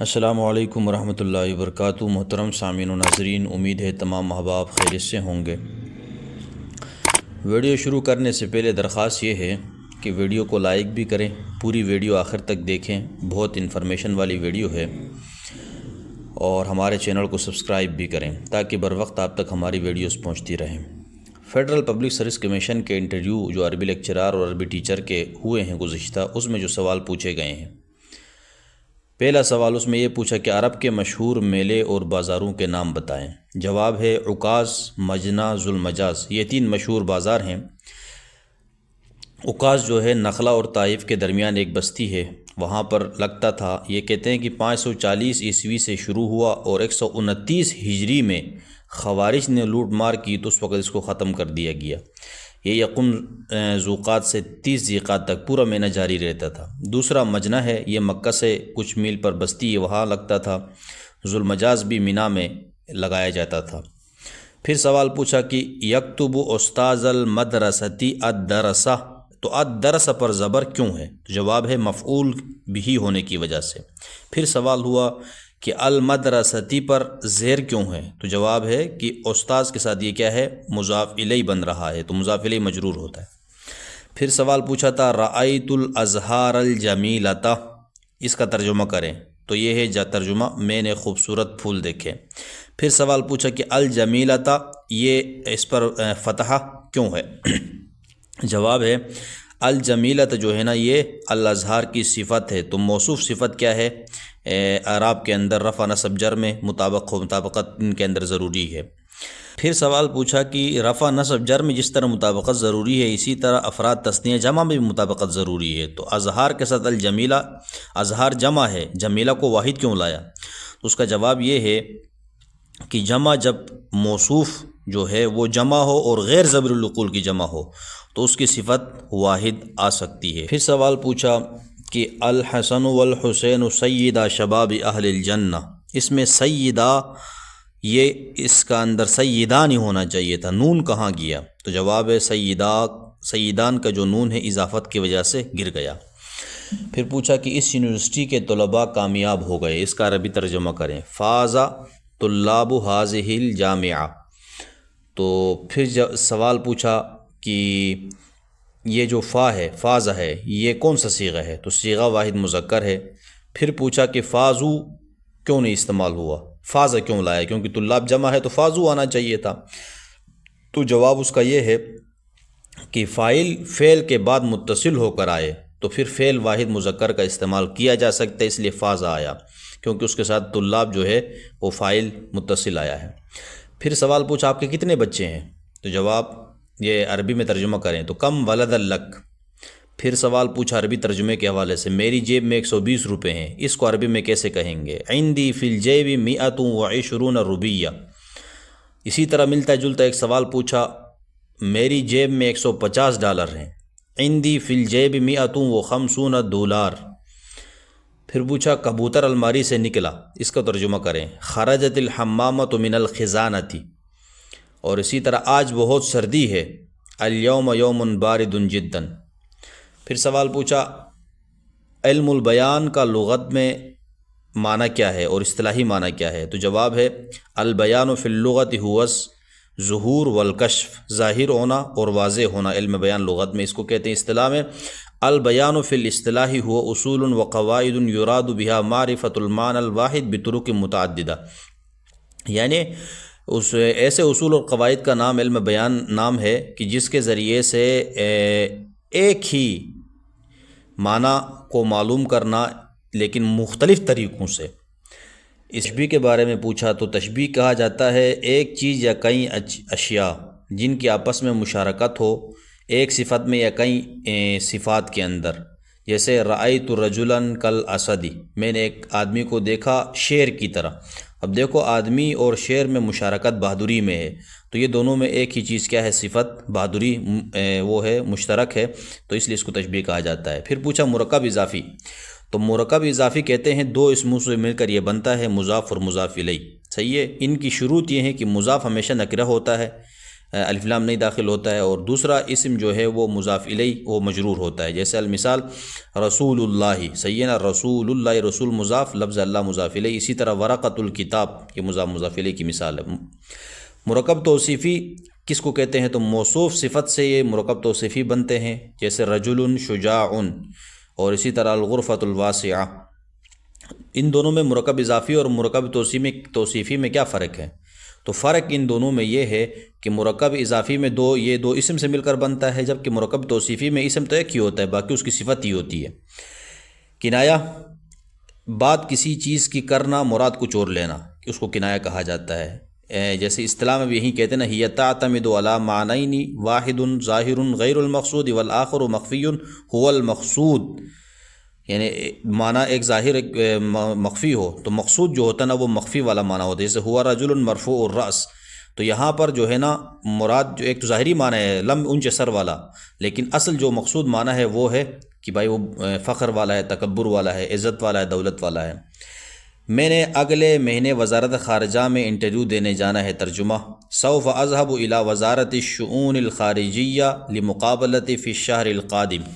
السلام علیکم ورحمۃ اللہ وبرکاتہ۔ محترم سامعین و ناظرین، امید ہے تمام احباب خیریت سے ہوں گے۔ ویڈیو شروع کرنے سے پہلے درخواست یہ ہے کہ ویڈیو کو لائک بھی کریں، پوری ویڈیو آخر تک دیکھیں، بہت انفارمیشن والی ویڈیو ہے، اور ہمارے چینل کو سبسکرائب بھی کریں تاکہ بر وقت آپ تک ہماری ویڈیوز پہنچتی رہیں۔ فیڈرل پبلک سروس کمیشن کے انٹرویو جو عربی لیکچرار اور عربی ٹیچر کے ہوئے ہیں گزشتہ، اس میں جو سوال پوچھے گئے ہیں، پہلا سوال اس میں یہ پوچھا کہ عرب کے مشہور میلے اور بازاروں کے نام بتائیں۔ جواب ہے عکاظ، مجنہ، ذوالمجاز، یہ تین مشہور بازار ہیں۔ عکاظ جو ہے نخلا اور طائف کے درمیان ایک بستی ہے، وہاں پر لگتا تھا۔ یہ کہتے ہیں کہ 540 عیسوی سے شروع ہوا اور 129 ہجری میں خوارج نے لوٹ مار کی تو اس وقت اس کو ختم کر دیا گیا۔ یہ یقم ذوقات سے 30 ذیقات تک پورا مہینہ جاری رہتا تھا۔ دوسرا مجنہ ہے، یہ مکہ سے کچھ میل پر بستی ہے، وہاں لگتا تھا۔ ذوالمجاز بھی مینا میں لگایا جاتا تھا۔ پھر سوال پوچھا کہ یکتب استاذ المدرستی الدرسہ، تو الدرسہ پر زبر کیوں ہے؟ تو جواب ہے مفعول بھی ہونے کی وجہ سے۔ پھر سوال ہوا کہ المدرستی پر زیر کیوں ہے؟ تو جواب ہے کہ استاذ کے ساتھ یہ کیا ہے، مضاف الیہ بن رہا ہے، تو مضاف الیہ مجرور ہوتا ہے۔ پھر سوال پوچھا تھا رأیت الازہار الجمیلۃ، اس کا ترجمہ کریں، تو یہ ہے ترجمہ میں نے خوبصورت پھول دیکھے۔ پھر سوال پوچھا کہ الجمیلۃ، یہ اس پر فتحہ کیوں ہے؟ جواب ہے الجمیلۃ جو ہے نا، یہ الازہار کی صفت ہے، تو موصوف صفت کیا ہے؟ اعراب کے اندر رفع نصب جر میں مطابقت ان کے اندر ضروری ہے۔ پھر سوال پوچھا کہ رفع نصب جر میں جس طرح مطابقت ضروری ہے، اسی طرح افراد تثنیہ جمع میں بھی مطابقت ضروری ہے، تو ازہار کے ساتھ الجمیلہ، ازہار جمع ہے، جمیلہ کو واحد کیوں لایا؟ تو اس کا جواب یہ ہے کہ جمع جب موصوف جو ہے وہ جمع ہو اور غیر ضمیر العقول کی جمع ہو تو اس کی صفت واحد آ سکتی ہے۔ پھر سوال پوچھا کہ الحسن والحسین سیدہ شباب اہل الجنہ، اس میں سیدہ، یہ اس کا اندر سیدان ہی ہونا چاہیے تھا، نون کہاں گیا؟ تو جواب ہے سیدان کا جو نون ہے اضافت کی وجہ سے گر گیا۔ پھر پوچھا کہ اس یونیورسٹی کے طلباء کامیاب ہو گئے، اس کا عربی ترجمہ کریں۔ فاز طلاب هذه الجامعہ، تو پھر سوال پوچھا کہ یہ جو فا ہے، فاز ہے، یہ کون سا صیغہ ہے؟ تو صیغہ واحد مذکر ہے۔ پھر پوچھا کہ فازو کیوں نہیں استعمال ہوا، فاز کیوں لایا؟ کیونکہ طلاب جمع ہے تو فازو آنا چاہیے تھا۔ تو جواب اس کا یہ ہے کہ فاعل فعل کے بعد متصل ہو کر آئے تو پھر فعل واحد مذکر کا استعمال کیا جا سکتا ہے، اس لیے فاز آیا، کیونکہ اس کے ساتھ طلاب جو ہے وہ فاعل متصل آیا ہے۔ پھر سوال پوچھا آپ کے کتنے بچے ہیں؟ تو جواب یہ عربی میں ترجمہ کریں تو کم ولد لک۔ پھر سوال پوچھا عربی ترجمے کے حوالے سے، میری جیب میں 120 روپے ہیں، اس کو عربی میں کیسے کہیں گے؟ عندی فی الجیب 120 روپیہ۔ اسی طرح ملتا جلتا ایک سوال پوچھا، میری جیب میں $150 ہیں، عندی فی الجیب 150 دولار۔ پھر پوچھا کبوتر الماری سے نکلا، اس کا ترجمہ کریں، خرجت الحمامۃ من الخزانۃ۔ اور اسی طرح آج بہت سردی ہے، الیوم یوم بارد جدا۔ پھر سوال پوچھا علم البیان کا لغت میں معنی کیا ہے اور اصطلاحی معنی کیا ہے؟ تو جواب ہے البیان فی اللغت هو ظہور والکشف، ظاہر ہونا اور واضح ہونا علم بیان لغت میں اس کو کہتے ہیں۔ اصطلاح میں البیان فی الاصطلاح هو اصول وقواعد یراد بها معرفۃ المعنی الواحد بطرق متعددہ، یعنی اس ایسے اصول اور قواعد کا نام علم بیان نام ہے کہ جس کے ذریعے سے ایک ہی معنی کو معلوم کرنا لیکن مختلف طریقوں سے۔ تشبیہ کے بارے میں پوچھا تو تشبیہ کہا جاتا ہے ایک چیز یا کئی اشیاء جن کی آپس میں مشارکت ہو ایک صفت میں یا کئی صفات کے اندر، جیسے رأیت رجلا کالاسد، میں نے ایک آدمی کو دیکھا شیر کی طرح۔ اب دیکھو آدمی اور شیر میں مشارکت بہادری میں ہے، تو یہ دونوں میں ایک ہی چیز کیا ہے، صفت بہادری وہ ہے، مشترک ہے، تو اس لیے اس کو تشبیہ کہا جاتا ہے۔ پھر پوچھا مرکب اضافی، تو مرکب اضافی کہتے ہیں دو اسموں سے مل کر یہ بنتا ہے مضاف اور مضاف الیہ، صحیح ہے۔ ان کی شروط یہ ہے کہ مضاف ہمیشہ نکرہ ہوتا ہے، الف لام نہیں داخل ہوتا ہے، اور دوسرا اسم جو ہے وہ مضاف الیہ وہ مجرور ہوتا ہے، جیسے المثال رسول اللہ، صحیح ہے نا، رسول اللہ، رسول مضاف، لفظ اللہ مضاف الیہ. اسی طرح ورقۃ الکتاب، یہ مضاف الیہ کی مثال ہے. مرکب توصیفی کس کو کہتے ہیں؟ تو موصوف صفت سے یہ مرکب توصیفی بنتے ہیں، جیسے رجل شجاع، اور اسی طرح الغرفۃ الواسعہ. ان دونوں میں مرکب اضافی اور مرکب توصیفی میں کیا فرق ہے؟ تو فرق ان دونوں میں یہ ہے کہ مرکب اضافی میں یہ دو اسم سے مل کر بنتا ہے، جبکہ مرکب توصیفی میں اسم تو ایک ہی ہوتا ہے، باقی اس کی صفت ہی ہوتی ہے. کنایہ، بات کسی چیز کی کرنا مراد کچھ اور لینا، اس کو کنایہ کہا جاتا ہے. جیسے اصطلاح میں بھی یہی کہتے ہیں نا، ہی تعتمد علی معنین واحد ظاہر غیر المقصود والآخر مخفی هو المقصود. یعنی معنی ایک ظاہر ایک مخفی ہو، تو مقصود جو ہوتا ہے نا وہ مخفی والا معنی ہوتا ہے. جیسے ہوا رجل مرفوع الرأس، تو یہاں پر جو ہے نا مراد جو ایک تو ظاہری معنی ہے لم انچ سر والا، لیکن اصل جو مقصود معنی ہے وہ ہے کہ بھائی وہ فخر والا ہے، تکبر والا ہے، عزت والا ہے، دولت والا ہے. میں نے اگلے مہینے وزارت خارجہ میں انٹرویو دینے جانا ہے. ترجمہ: سوف اذهب الى وزارت الشؤون الخارجیہ لمقابلۃ فی الشہر القادم.